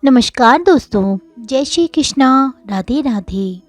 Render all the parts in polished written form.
नमस्कार दोस्तों, जय श्री कृष्णा, राधे राधे।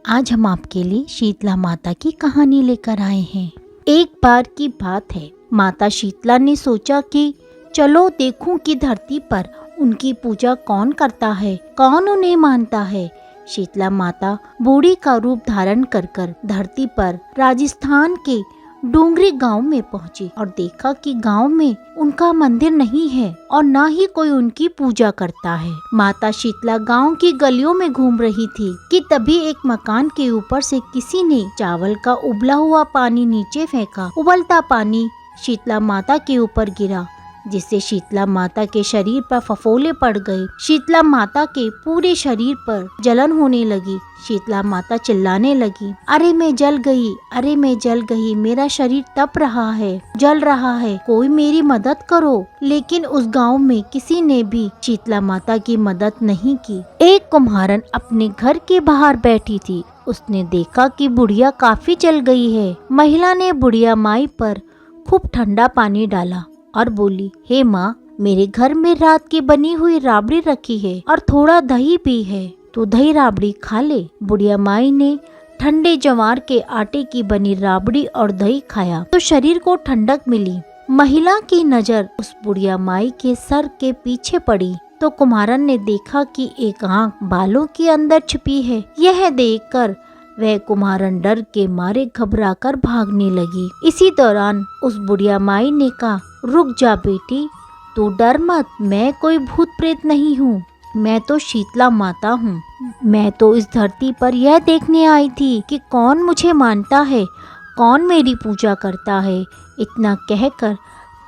आज हम आपके लिए शीतला माता की कहानी लेकर आए हैं। एक बार की बात है, माता शीतला ने सोचा कि चलो देखूं कि धरती पर उनकी पूजा कौन करता है, कौन उन्हें मानता है। शीतला माता बूढ़ी का रूप धारण कर धरती पर राजस्थान के डोंगरी गांव में पहुंची और देखा कि गांव में उनका मंदिर नहीं है और ना ही कोई उनकी पूजा करता है। माता शीतला गांव की गलियों में घूम रही थी कि तभी एक मकान के ऊपर से किसी ने चावल का उबला हुआ पानी नीचे फेंका। उबलता पानी शीतला माता के ऊपर गिरा, जिससे शीतला माता के शरीर पर फफोले पड़ गए। शीतला माता के पूरे शरीर पर जलन होने लगी। शीतला माता चिल्लाने लगी, अरे मैं जल गई, अरे मैं जल गई, मेरा शरीर तप रहा है, जल रहा है, कोई मेरी मदद करो। लेकिन उस गांव में किसी ने भी शीतला माता की मदद नहीं की। एक कुम्हारन अपने घर के बाहर बैठी थी। उसने देखा कि बुढ़िया काफी जल गई है। महिला ने बुढ़िया माई पर खूब ठंडा पानी डाला और बोली, हे माँ, मेरे घर में रात की बनी हुई राबड़ी रखी है और थोड़ा दही भी है, तो दही राबड़ी खा ले। बुढ़िया माई ने ठंडे ज्वार के आटे की बनी राबड़ी और दही खाया तो शरीर को ठंडक मिली। महिला की नजर उस बुढ़िया माई के सर के पीछे पड़ी तो कुम्हारन ने देखा कि एक आंख बालों के अंदर छिपी है। यह देखकर वह कुम्हारन डर के मारे घबराकर भागने लगी। इसी दौरान उस बुढ़िया माई ने कहा, रुक जा बेटी, तू डर मत, मैं कोई भूत प्रेत नहीं हूँ, मैं तो शीतला माता हूँ। मैं तो इस धरती पर यह देखने आई थी कि कौन मुझे मानता है, कौन मेरी पूजा करता है। इतना कहकर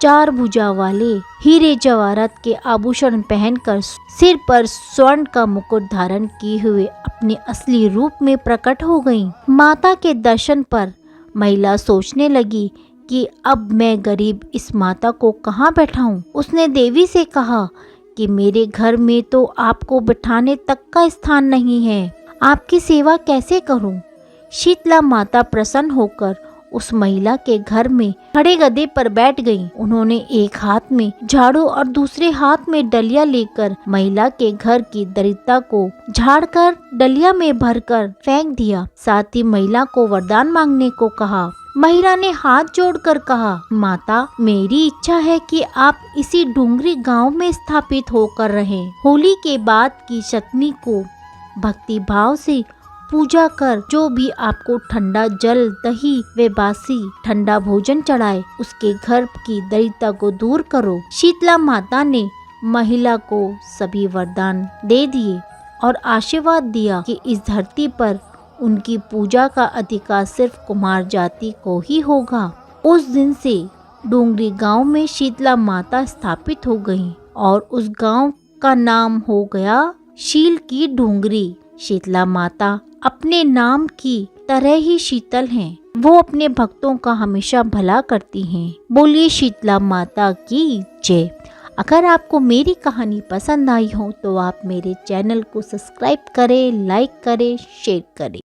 चार भुजा वाले हीरे जवाहरात के आभूषण पहनकर सिर पर स्वर्ण का मुकुट धारण किए हुए अपने असली रूप में प्रकट हो गई। माता के दर्शन पर महिला सोचने लगी कि अब मैं गरीब इस माता को कहाँ बैठाऊं। उसने देवी से कहा कि मेरे घर में तो आपको बिठाने तक का स्थान नहीं है, आपकी सेवा कैसे करूं। शीतला माता प्रसन्न होकर उस महिला के घर में खड़े गधे पर बैठ गई। उन्होंने एक हाथ में झाड़ू और दूसरे हाथ में डलिया लेकर महिला के घर की दरिद्रता को झाड़कर डलिया में भरकर फेंक दिया। साथ ही महिला को वरदान मांगने को कहा। महिला ने हाथ जोड़कर कहा, माता, मेरी इच्छा है कि आप इसी डूंगरी गांव में स्थापित होकर रहें। होली के बाद की सप्तमी को भक्ति भाव से पूजा कर जो भी आपको ठंडा जल, दही व बासी ठंडा भोजन चढ़ाए, उसके घर की दरिद्रता को दूर करो। शीतला माता ने महिला को सभी वरदान दे दिए और आशीर्वाद दिया कि इस धरती पर उनकी पूजा का अधिकार सिर्फ कुम्हार जाति को ही होगा। उस दिन से डोंगरी गांव में शीतला माता स्थापित हो गई और उस गांव का नाम हो गया शील की डोंगरी। शीतला माता अपने नाम की तरह ही शीतल हैं। वो अपने भक्तों का हमेशा भला करती हैं। बोलिए शीतला माता की जय। अगर आपको मेरी कहानी पसंद आई हो तो आप मेरे चैनल को सब्सक्राइब करें, लाइक करें, शेयर करें।